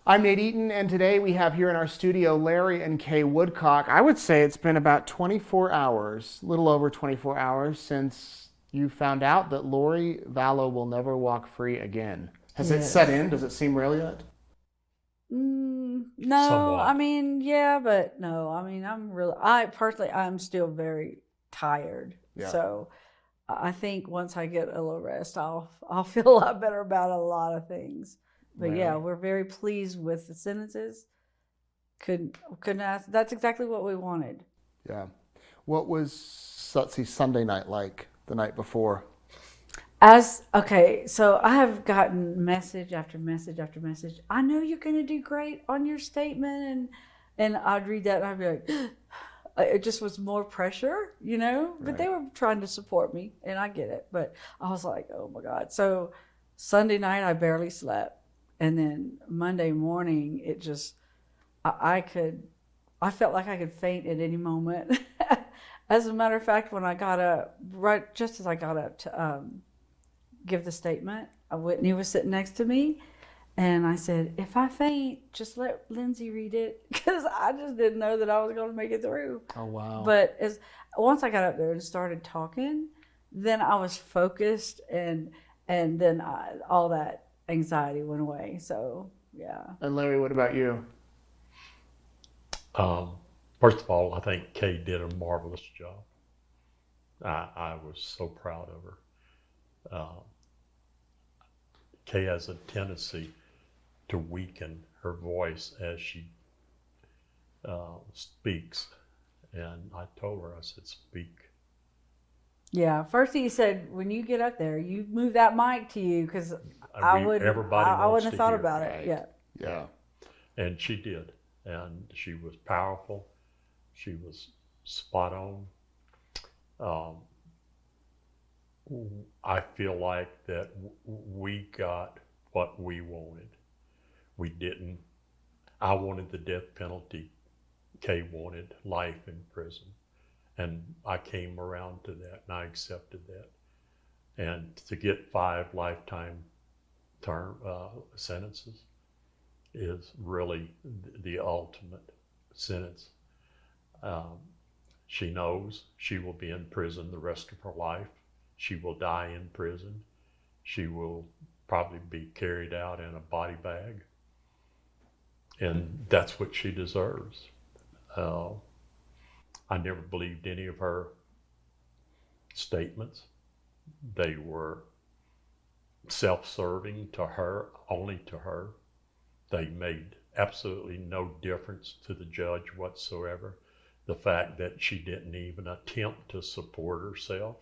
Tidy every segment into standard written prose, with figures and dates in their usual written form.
I'm Nate Eaton, and today we have here in our studio Larry and Kay Woodcock. I would say it's been about 24 hours, a little over 24 hours, since you found out that Lori Vallow will never walk free again. Has it set in? Does it seem real yet? No, Somewhat. I mean, yeah, but no, I mean, I personally, I'm still very tired. Yeah. So I think once I get a little rest, I'll feel a lot better about a lot of things. But yeah, Really? we're very pleased with the sentences. Couldn't ask. That's exactly what we wanted. Yeah. What was, let's see, Sunday night like the night before? Okay, so I have gotten message after message after message. I know you're going to do great on your statement, and I'd read that and I'd be like, it just was more pressure, you know. But Right. they were trying to support me, and I get it. But I was like, oh my God. So Sunday night I barely slept, and then Monday morning it just I felt like I could faint at any moment. As a matter of fact, when I got up, right just as I got up to give the statement, Whitney was sitting next to me, and I said, if I faint, just let Lindsay read it, because I just didn't know that I was going to make it through. Oh, wow. But once I got up there and started talking, then I was focused, and then all that anxiety went away. So yeah. And Larry, what about you? First of all, I think Kay did a marvelous job. I was so proud of her. Kay has a tendency to weaken her voice as she speaks. And I told her, I said, speak. Yeah. First he said, when you get up there, you move that mic to you, because I wouldn't have thought about it. Right. Yeah. Yeah. And she did. And she was powerful. She was spot on. I feel like that we got what we wanted. We didn't. I wanted the death penalty. Kay wanted life in prison. And I came around to that, and I accepted that. And to get 5 lifetime term sentences is really the ultimate sentence. She knows she will be in prison the rest of her life. She will die in prison. She will probably be carried out in a body bag. And that's what she deserves. I never believed any of her statements. They were self-serving to her, only to her. They made absolutely no difference to the judge whatsoever. The fact that she didn't even attempt to support herself.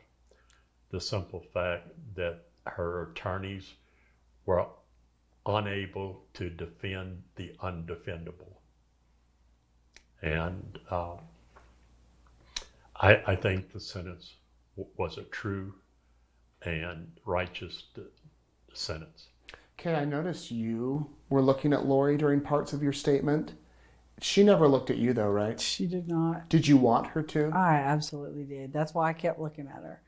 The simple fact that her attorneys were unable to defend the undefendable. And I think the sentence was a true and righteous sentence. Kay, I noticed you were looking at Lori during parts of your statement. She never looked at you, though, right? She did not. Did you want her to? I absolutely did. That's why I kept looking at her.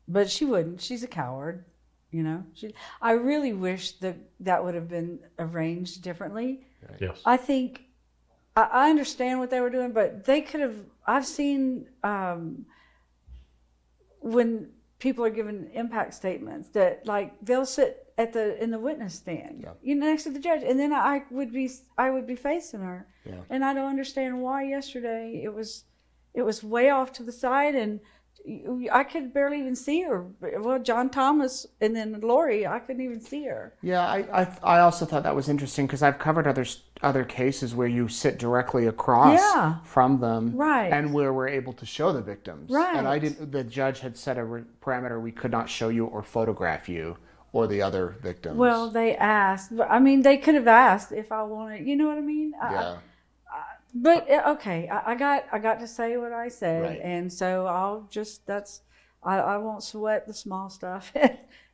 But she wouldn't. She's a coward, you know. I really wish that would have been arranged differently. Right. Yes. I think I understand what they were doing, but they could have. I've seen when people are given impact statements that, like, they'll sit in the witness stand, Yeah. you know, next to the judge, and then I would be facing her, Yeah. and I don't understand why yesterday it was way off to the side, and I could barely even see her. Well, John Thomas and then Lori, I couldn't even see her. Yeah, I also thought that was interesting because I've covered other cases where you sit directly across from them, Right. and where we're able to show the victims. Right. And the judge had set a parameter: we could not show you or photograph you or the other victims. Well, they asked. I mean, they could have asked if I wanted. You know what I mean? Yeah. But okay, I got to say what I said, Right. and so I won't sweat the small stuff.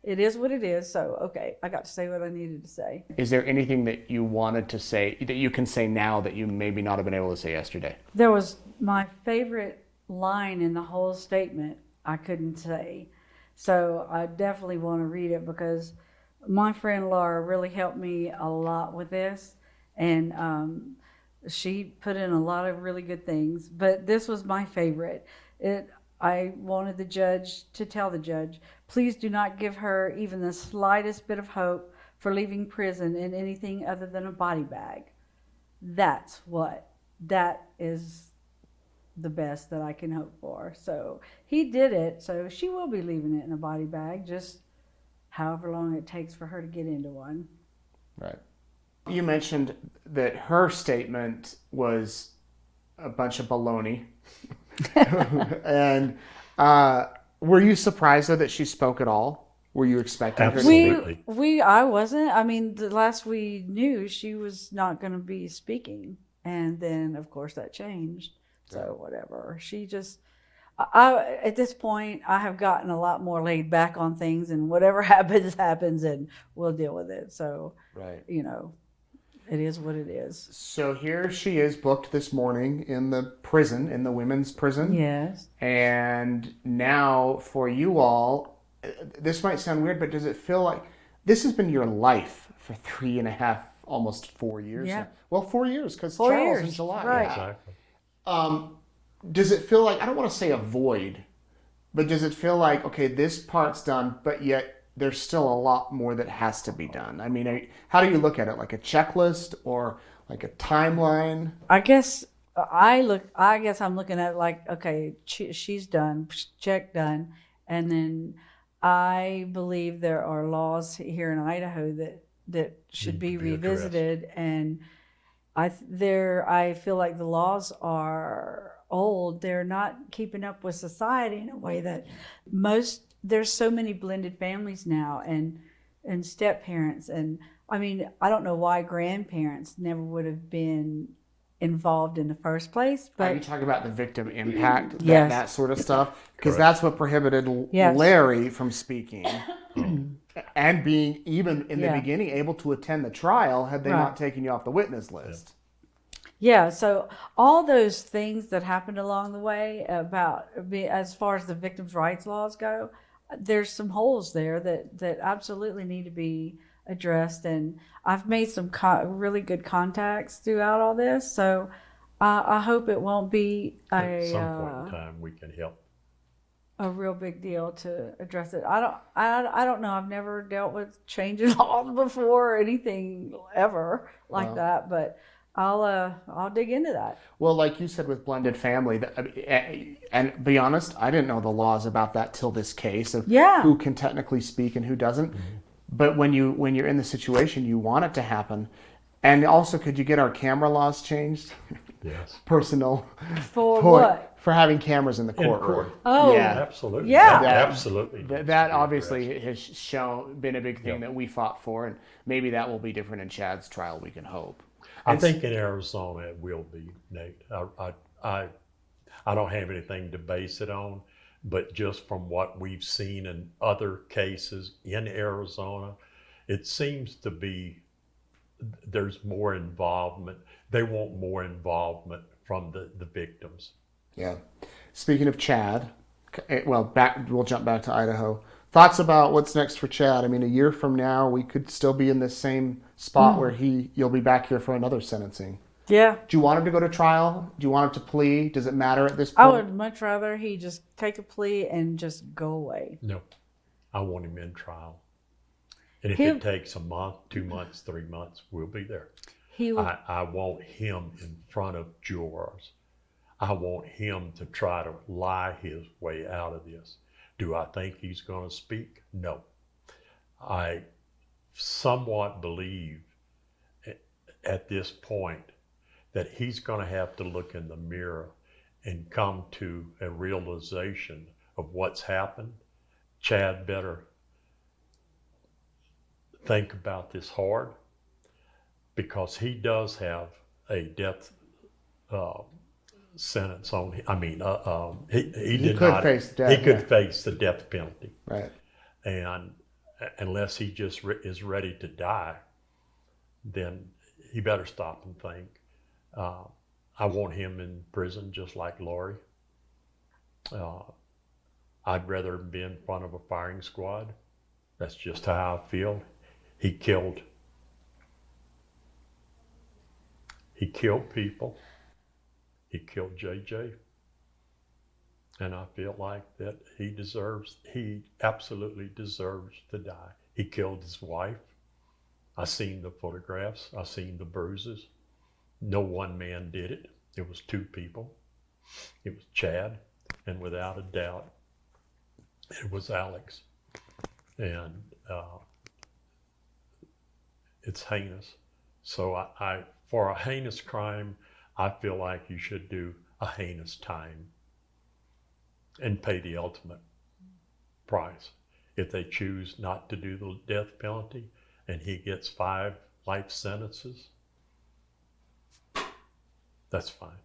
It is what it is. So okay, I got to say what I needed to say. Is there anything that you wanted to say that you can say now that you maybe not have been able to say yesterday? There was my favorite line in the whole statement I couldn't say, so I definitely want to read it, because my friend Laura really helped me a lot with this, and she put in a lot of really good things. But this was my favorite. I wanted the judge to tell the judge, please do not give her even the slightest bit of hope for leaving prison in anything other than a body bag. That is the best that I can hope for. So he did it. So she will be leaving it in a body bag, just however long it takes for her to get into one. Right. You mentioned that her statement was a bunch of baloney. And were you surprised though that she spoke at all? Were you expecting her to speak? Absolutely. I wasn't. I mean, the last we knew, she was not going to be speaking, and then of course that changed. So whatever. She just, at this point, I have gotten a lot more laid back on things, and whatever happens, happens, and we'll deal with it. So, Right. you know, it is what it is. So here she is booked this morning in the prison, in the women's prison. Yes. And now for you all, this might sound weird, but does it feel like this has been your life for 3.5, almost 4 years? Yeah. Well, 4 years, because 4 trial's in years, July. right. Yeah. Exactly. Does it feel like, I don't want to say a void, but does it feel like, okay, this part's done, but yet there's still a lot more that has to be done? I mean, how do you look at it? Like a checklist or like a timeline? I guess I'm looking at it like, okay, she's done, check done, and then I believe there are laws here in Idaho that should be Need to be revisited, and I feel like the laws are old. They're not keeping up with society in a way that there's so many blended families now, and step parents, and I mean, I don't know why grandparents never would have been involved in the first place, Are you but talking about the victim impact, Yes. that sort of stuff? Because Correct. that's what prohibited Yes. Larry from speaking and being, even in the Yeah. beginning, able to attend the trial had they Right. not taken you off the witness list. yeah, so all those things that happened along the way as far as the victims' rights laws go, there's some holes there that absolutely need to be addressed. And I've made some really good contacts throughout all this, so I hope it won't be At some point in time, we can help. a real big deal to address it. I don't know. I've never dealt with changing laws before or anything ever like that, but I'll dig into that. Well, like you said with blended family, and be honest, I didn't know the laws about that till this case of Yeah. who can technically speak and who doesn't. But when you're in the situation, you want it to happen. And also, could you get our camera laws changed? Yes. Personal For point what? for having cameras in the In courtroom. court. Oh, Yeah. Absolutely. Yeah. That absolutely. needs to That be obviously addressed. has been a big thing Yep. that we fought for, and maybe that will be different in Chad's trial. We can hope. I think in Arizona it will be, Nate. I don't have anything to base it on, but just from what we've seen in other cases in Arizona, it seems to be there's more involvement. They want more involvement from the victims. Yeah. Speaking of Chad, we'll jump back to Idaho. Thoughts about what's next for Chad? I mean, a year from now, we could still be in this same spot where you'll be back here for another sentencing. yeah. Do you want him to go to trial? Do you want him to plea? Does it matter at this I point? would much rather he just take a plea and just go away. No, I want him in trial. And if He'll- it takes a month, 2 months, 3 months, we'll be there. He will. I want him in front of jurors. I want him to try to lie his way out of this. Do I think he's going to speak? No. I somewhat believe at this point that he's going to have to look in the mirror and come to a realization of what's happened. Chad better think about this hard, because he does have a death sentence on him. I mean, he did could not face death, He could yeah. face the death penalty, Right. and unless he just is ready to die, then he better stop and think. I want him in prison just like Lori. I'd rather be in front of a firing squad. That's just how I feel. He killed people. He killed JJ. And I feel like that he absolutely deserves to die. He killed his wife. I seen the photographs. I seen the bruises. No one man did it. It was two people. It was Chad, and without a doubt, it was Alex. And it's heinous. So I for a heinous crime, I feel like you should do a heinous time and pay the ultimate price. If they choose not to do the death penalty and he gets 5 life sentences, that's fine.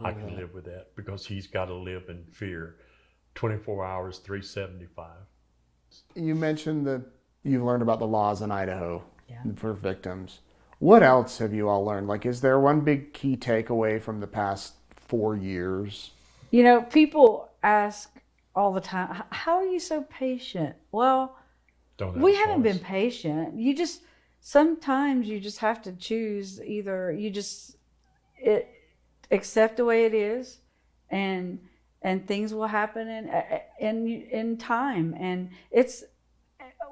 I can live with that, because he's got to live in fear 24 hours, 375. You mentioned that you've learned about the laws in Idaho Yeah. for victims. What else have you all learned? Like, is there one big key takeaway from the past 4 years? You know, people ask all the time, how are you so patient? Well, Don't have we a haven't choice. been patient. Sometimes you just have to choose, either accept the way it is, and things will happen in time. And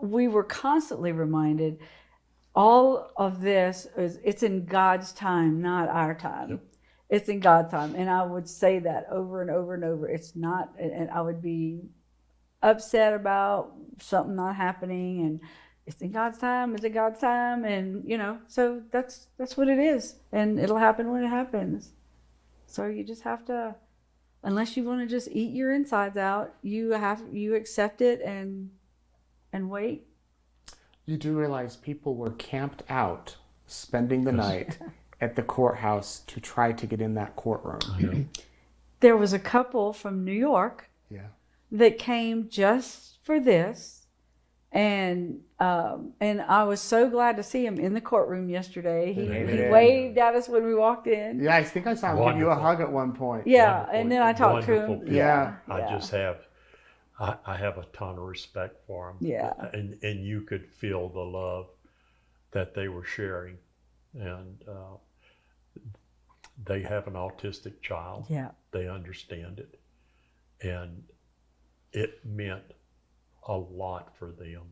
we were constantly reminded, all of this it's in God's time, not our time. Yep. It's in God's time. And I would say that over and over and over. It's not, and I would be upset about something not happening, and it's in God's time, and so that's what it is, and it'll happen when it happens. So you just have to, unless you want to just eat your insides out, you accept it and wait. You do realize people were camped out, spending the night at the courthouse to try to get in that courtroom. I know. There was a couple from New York Yeah. that came just for this, and I was so glad to see him in the courtroom yesterday. He Yeah. waved at us when we walked in. Yeah, I think I saw him give you a Wonderful. hug at one point. Yeah, Wonderful, and then I talked to him. wonderful Yeah. I just have, I have a ton of respect for him. Yeah. And you could feel the love that they were sharing. And they have an autistic child. Yeah. They understand it. And it meant a lot for them.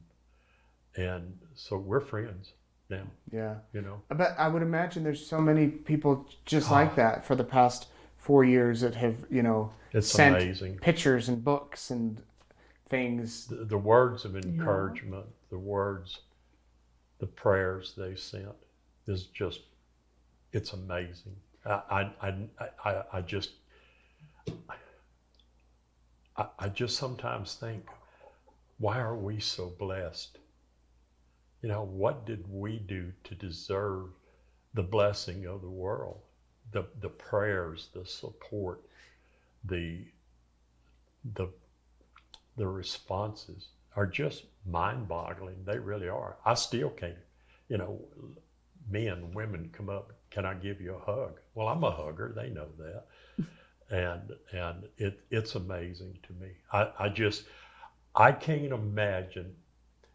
And so we're friends now, Yeah. you know. But I would imagine there's so many people just like that for the past 4 years that have, It's sent amazing. pictures and books and things. The words of encouragement, the words, the prayers they sent is just, it's amazing. I just sometimes think, why are we so blessed? What did we do to deserve the blessing of the world? The prayers, the support, the responses are just mind-boggling. They really are. I still can't, men, women come up, can I give you a hug? Well, I'm a hugger, they know that. And it's amazing to me. I can't imagine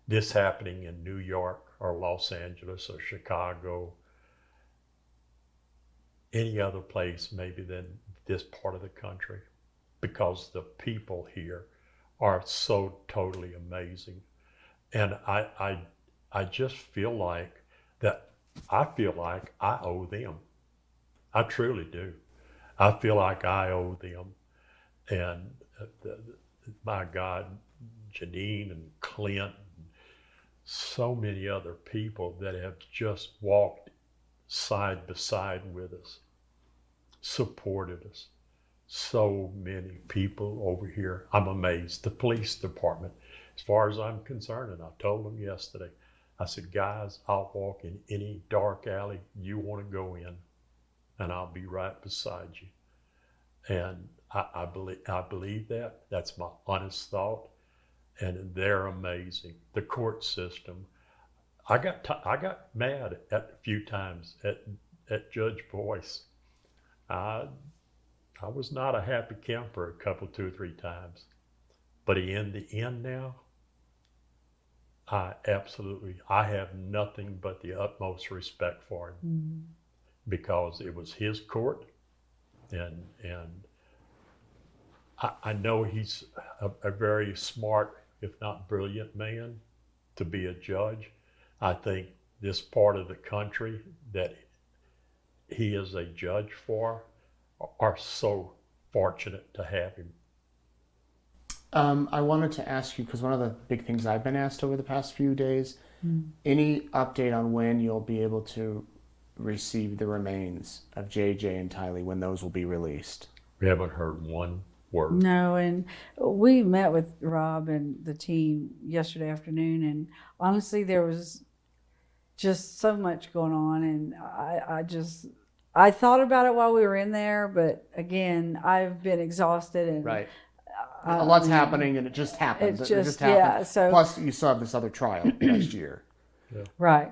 this happening in New York or Los Angeles or Chicago, any other place maybe than this part of the country, because the people here are so totally amazing. And I just feel like that, I feel like I owe them. I truly do. I feel like I owe them. And my God, Janine and Clint, and so many other people that have just walked side by side with us, supported us. So many people over here. I'm amazed. The police department, as far as I'm concerned, and I told them yesterday, I said, guys, I'll walk in any dark alley you want to go in, and I'll be right beside you. And I believe that. That's my honest thought. And they're amazing. The court system. I got mad a few times at Judge Boyce. I was not a happy camper 2 or 3 times. But in the end now, I have nothing but the utmost respect for him because it was his court, and I know he's a very smart, if not brilliant man to be a judge. I think this part of the country that he is a judge for are so fortunate to have him. I wanted to ask you, because one of the big things I've been asked over the past few days, any update on when you'll be able to receive the remains of JJ and Tylee, when those will be released? We haven't heard one word. No, and we met with Rob and the team yesterday afternoon, and honestly, there was just so much going on, and I thought about it while we were in there, but again, I've been exhausted, and Right. A lot's happening, and it just happened. It just happened. Yeah, so, plus, you still have this other trial next year. Right.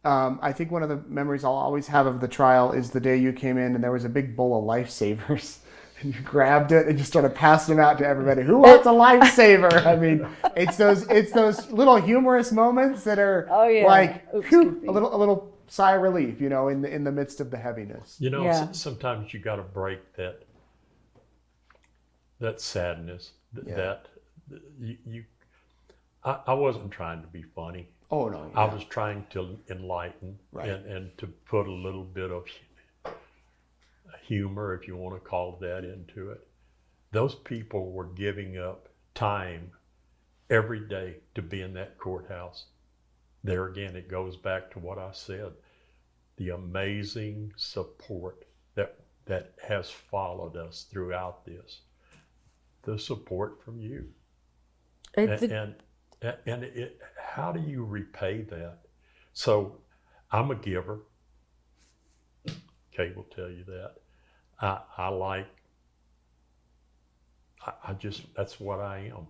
I think one of the memories I'll always have of the trial is the day you came in and there was a big bowl of Lifesavers. And you grabbed it and just started passing them out to everybody. Who wants a Lifesaver? I mean, it's those little humorous moments that are like whew, a little sigh of relief, you know, in the midst of the heaviness. You know, sometimes you got to break that sadness. That I wasn't trying to be funny. Oh no! I was trying to enlighten and to put a little bit of humor, if you want to call that, into it. Those people were giving up time every day to be in that courthouse. There again, it goes back to what I said, the amazing support that has followed us throughout this. The support from you. How do you repay that? So I'm a giver. Kay will tell you that. That's what I am.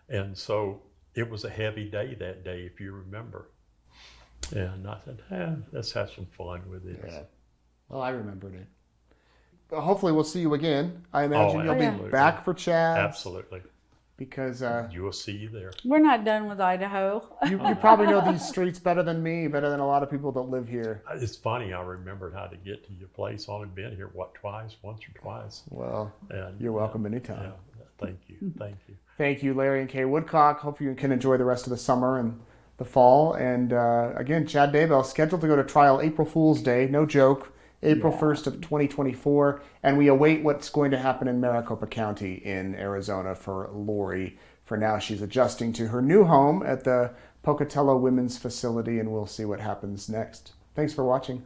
And so it was a heavy day that day, if you remember. And I said, let's have some fun with this. Yeah. Well, I remembered it. Hopefully we'll see you again. I imagine you'll be back for Chad. Absolutely. Because you will see you there. We're not done with Idaho. You probably know these streets better than me, better than a lot of people that live here. It's funny, I remembered how to get to your place. I've only been here, once or twice. Well, you're welcome anytime. Yeah, thank you. Thank you, Larry and Kay Woodcock. Hope you can enjoy the rest of the summer and the fall. And again, Chad Daybell scheduled to go to trial April Fool's Day, no joke, April 1st of 2024. And we await what's going to happen in Maricopa County in Arizona for Lori. For now, she's adjusting to her new home at the Pocatello Women's Facility, and we'll see what happens next. Thanks for watching.